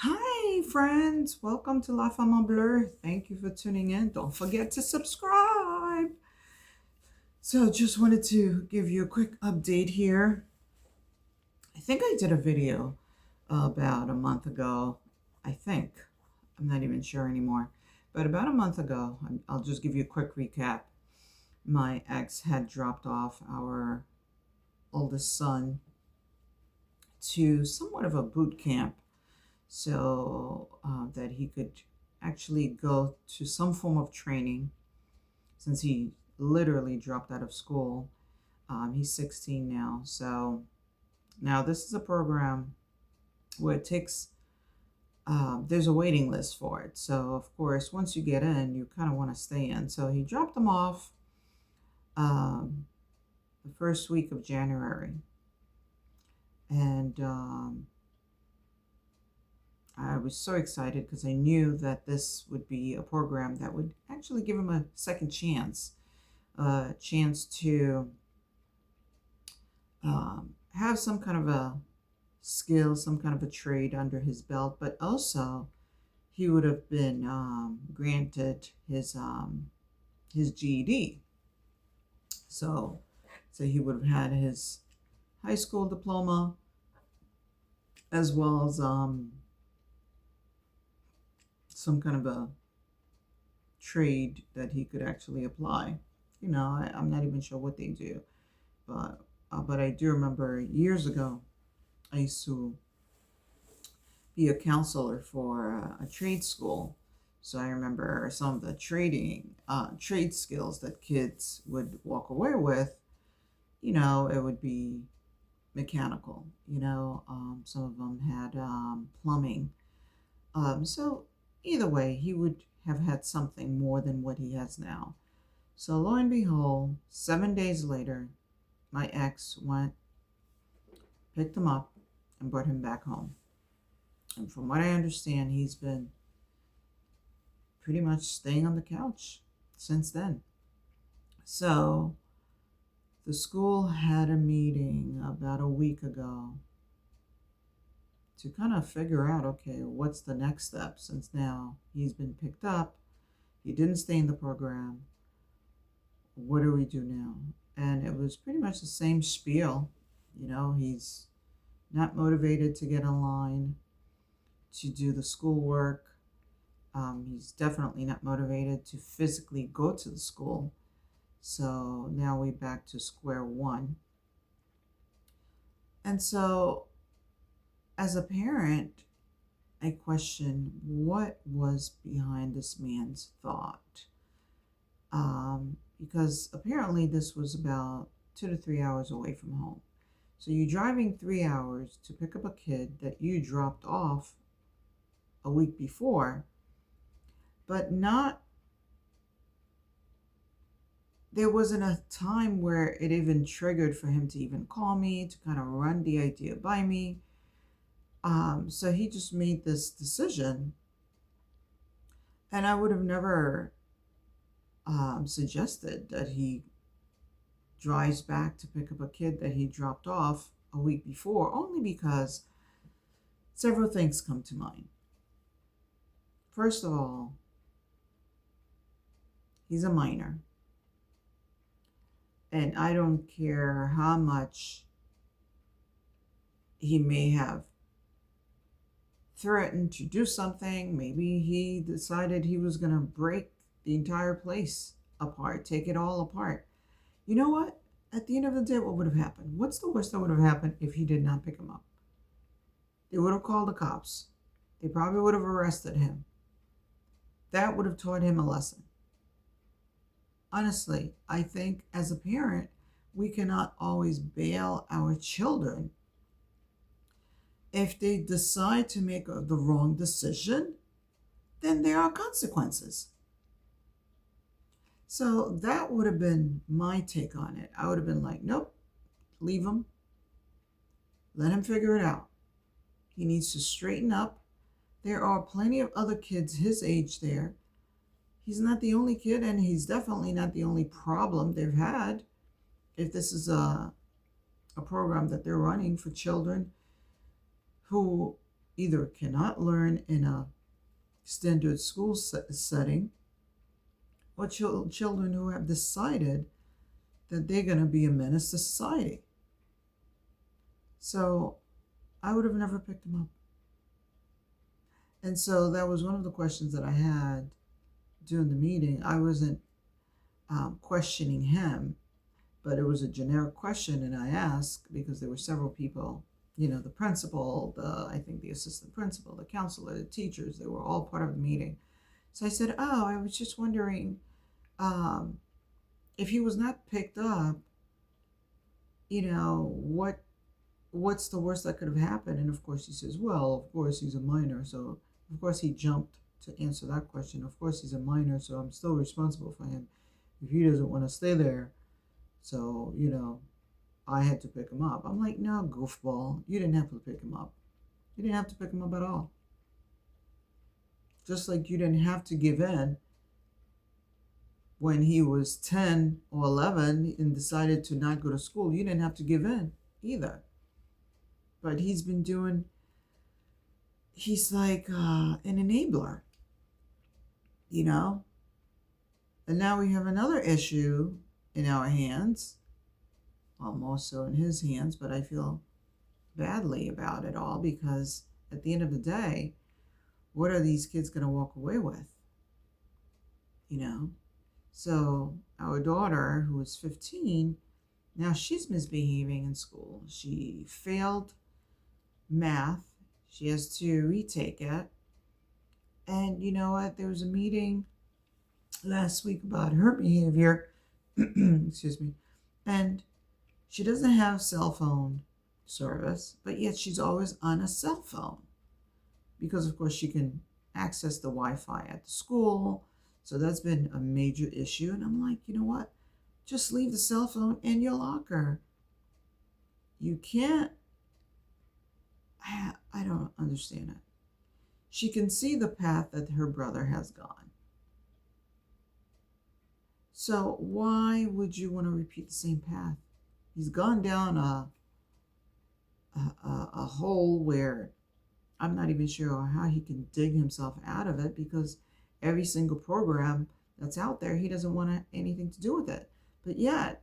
Hi, friends. Welcome to La Femme Bleu. Thank you for tuning in. Don't forget to subscribe. So, just wanted to give you a quick update here. I think I did a video about a month ago. I think. I'm not even sure anymore. But about a month ago, I'll just give you a quick recap. My ex had dropped off our oldest son to somewhat of a boot camp so that he could actually go to some form of training since he literally dropped out of school. He's 16 now. So now this is a program where it takes, there's a waiting list for it. So, of course, once you get in, you kind of want to stay in. So he dropped them off um, the first week of January. And I was so excited because I knew that this would be a program that would actually give him a second chance, a chance to have some kind of a skill, some kind of a trade under his belt, but also he would have been granted his GED. So, so he would have had his high school diploma as well as some kind of a trade that he could actually apply. I'm not even sure what they do, but I do remember years ago I used to be a counselor for a trade school. So I remember some of the trade skills that kids would walk away with. It would be mechanical. Some of them had plumbing. So either way, he would have had something more than what he has now. So lo and behold, 7 days later, my ex went, picked him up, and brought him back home. And from what I understand, he's been pretty much staying on the couch since then. So the school had a meeting about a week ago to kind of figure out, okay, what's the next step since now he's been picked up, he didn't stay in the program. What do we do now? And it was pretty much the same spiel. He's not motivated to get in line to do the schoolwork. He's definitely not motivated to physically go to the school. So now we're back to square one. And so, as a parent, I question what was behind this man's thought. Because apparently this was about 2 to 3 hours away from home. So you're driving 3 hours to pick up a kid that you dropped off a week before, but not, there wasn't a time where it even triggered for him to even call me, to kind of run the idea by me. So he just made this decision, and I would have never suggested that he drives back to pick up a kid that he dropped off a week before, only because several things come to mind. First of all, he's a minor. And I don't care how much he may have threatened to do something. Maybe he decided he was going to break the entire place apart, take it all apart. You know what? At the end of the day, what would have happened? What's the worst that would have happened if he did not pick him up? They would have called the cops. They probably would have arrested him. That would have taught him a lesson. Honestly, I think as a parent, we cannot always bail our children. If they decide to make the wrong decision, then there are consequences. So that would have been my take on it. I would have been like, nope, leave him. Let him figure it out. He needs to straighten up. There are plenty of other kids his age there. He's not the only kid, and he's definitely not the only problem they've had. If this is a program that they're running for children who either cannot learn in a standard school setting, or children who have decided that they're going to be a menace to society. So I would have never picked him up. And so that was one of the questions that I had during the meeting. I wasn't questioning him, but it was a generic question, and I asked because there were several people, the principal, I think the assistant principal, the counselor, the teachers, they were all part of the meeting. So I said, oh, I was just wondering if he was not picked up, what's the worst that could have happened? And of course he says, well, of course he's a minor. So of course he jumped to answer that question. Of course he's a minor, so I'm still responsible for him if he doesn't want to stay there. So, I had to pick him up. I'm like, no, goofball, you didn't have to pick him up. You didn't have to pick him up at all. Just like you didn't have to give in when he was 10 or 11 and decided to not go to school. You didn't have to give in either. But he's like an enabler, And now we have another issue in our hands. Well, more so in his hands, but I feel badly about it all because at the end of the day, what are these kids going to walk away with? So our daughter, who is 15, now she's misbehaving in school. She failed math. She has to retake it. And you know what? There was a meeting last week about her behavior. Excuse me. And she doesn't have cell phone service, but yet she's always on a cell phone because, of course, she can access the Wi-Fi at the school. So that's been a major issue. And I'm like, you know what? Just leave the cell phone in your locker. You can't. I don't understand it. She can see the path that her brother has gone. So why would you want to repeat the same path? He's gone down a hole where I'm not even sure how he can dig himself out of it, because every single program that's out there, he doesn't want anything to do with it. But yet,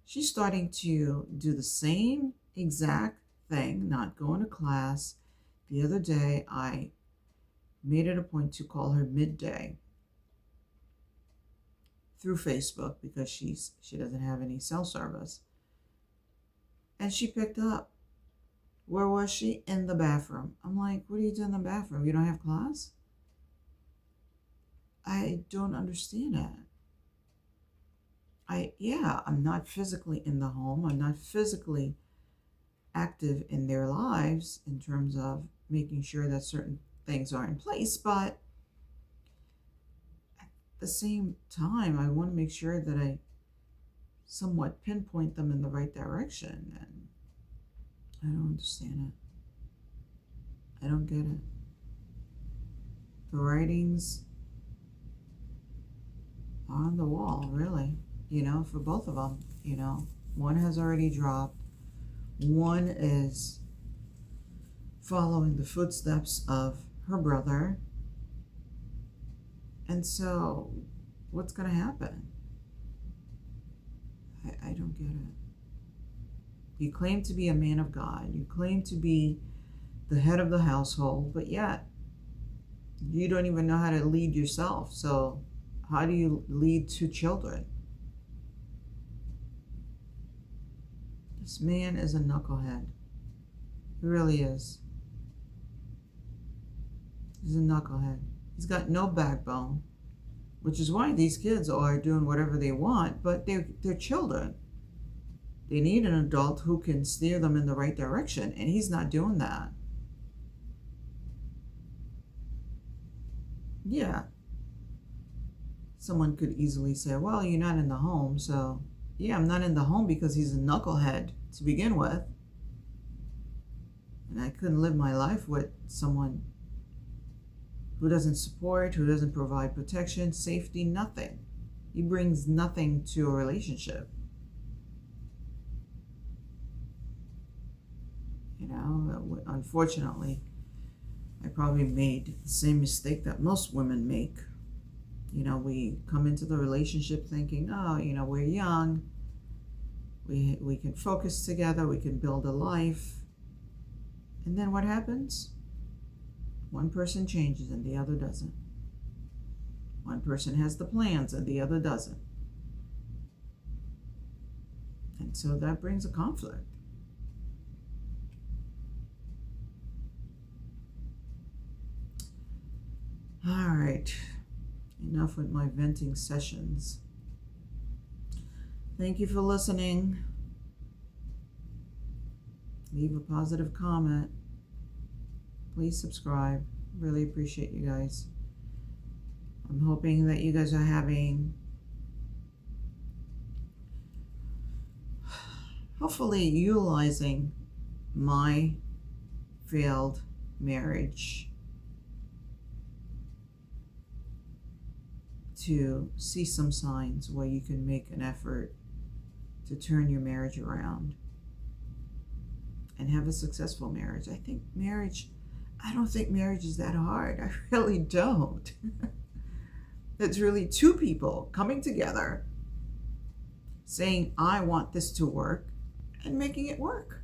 she's starting to do the same exact thing, not going to class. The other day, I made it a point to call her midday through Facebook because she doesn't have any cell service. And she picked up. Where was she? In the bathroom. I'm like, what are you doing in the bathroom? You don't have class? I don't understand that. I'm not physically in the home. I'm not physically active in their lives in terms of making sure that certain things are in place. But at the same time, I want to make sure that I somewhat pinpoint them in the right direction. And I don't understand it. I don't get it. The writings are on the wall, really, for both of them. One has already dropped. One is following the footsteps of her brother. And so, what's going to happen? I don't get it. You claim to be a man of God. You claim to be the head of the household, but yet you don't even know how to lead yourself. So how do you lead two children? This man is a knucklehead. He really is. He's a knucklehead. He's got no backbone, which is why these kids are doing whatever they want, but they're children. They need an adult who can steer them in the right direction, and he's not doing that. Yeah. Someone could easily say, well, you're not in the home, so yeah, I'm not in the home because he's a knucklehead to begin with. And I couldn't live my life with someone who doesn't support, who doesn't provide protection, safety, nothing. He brings nothing to a relationship. Unfortunately, probably made the same mistake that most women make. We come into the relationship thinking, oh, we're young. We can focus together. We can build a life. And then what happens? One person changes and the other doesn't. One person has the plans and the other doesn't. And so that brings a conflict. All right. Enough with my venting sessions. Thank you for listening. Leave a positive comment. Please subscribe. Really appreciate you guys. I'm hoping that you guys are hopefully utilizing my failed marriage to see some signs where you can make an effort to turn your marriage around and have a successful marriage. I don't think marriage is that hard. I really don't. It's really two people coming together, saying, I want this to work, and making it work.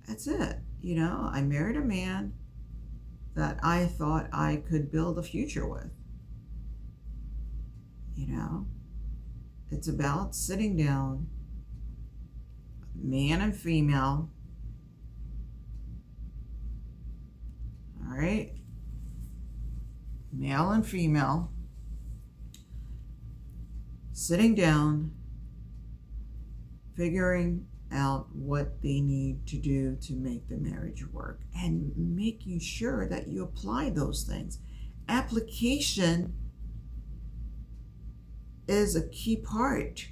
That's it. I married a man that I thought I could build a future with. It's about sitting down, man and female. All right? Male and female. Sitting down, figuring out what they need to do to make the marriage work, and making sure that you apply those things. Application is a key part.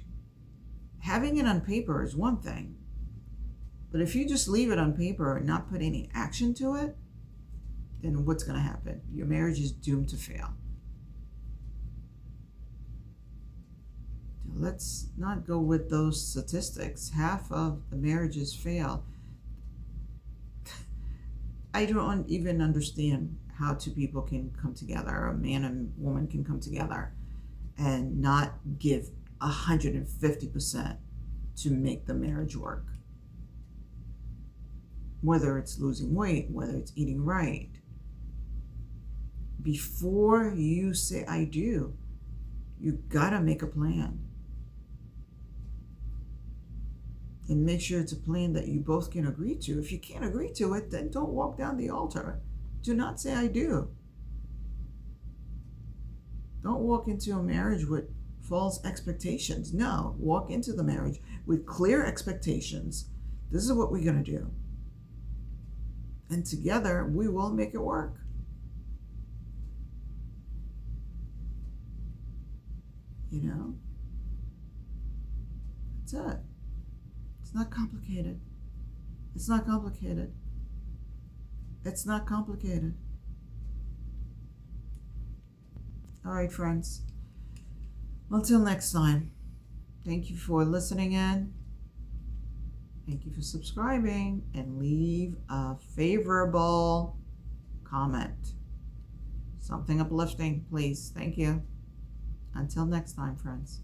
Having it on paper is one thing, but if you just leave it on paper and not put any action to it, then what's going to happen? Your marriage is doomed to fail. Let's not go with those statistics. Half of the marriages fail. I don't even understand how two people can come together, a man and woman can come together and not give 150% to make the marriage work. Whether it's losing weight, whether it's eating right. Before you say I do, you gotta make a plan. And make sure it's a plan that you both can agree to. If you can't agree to it, then don't walk down the altar. Do not say I do. Don't walk into a marriage with false expectations. No, walk into the marriage with clear expectations. This is what we're going to do. And together, we will make it work. That's it. It's not complicated. It's not complicated. It's not complicated. All right, friends. Until next time, thank you for listening in. Thank you for subscribing, and leave a favorable comment. Something uplifting, please. Thank you. Until next time, friends.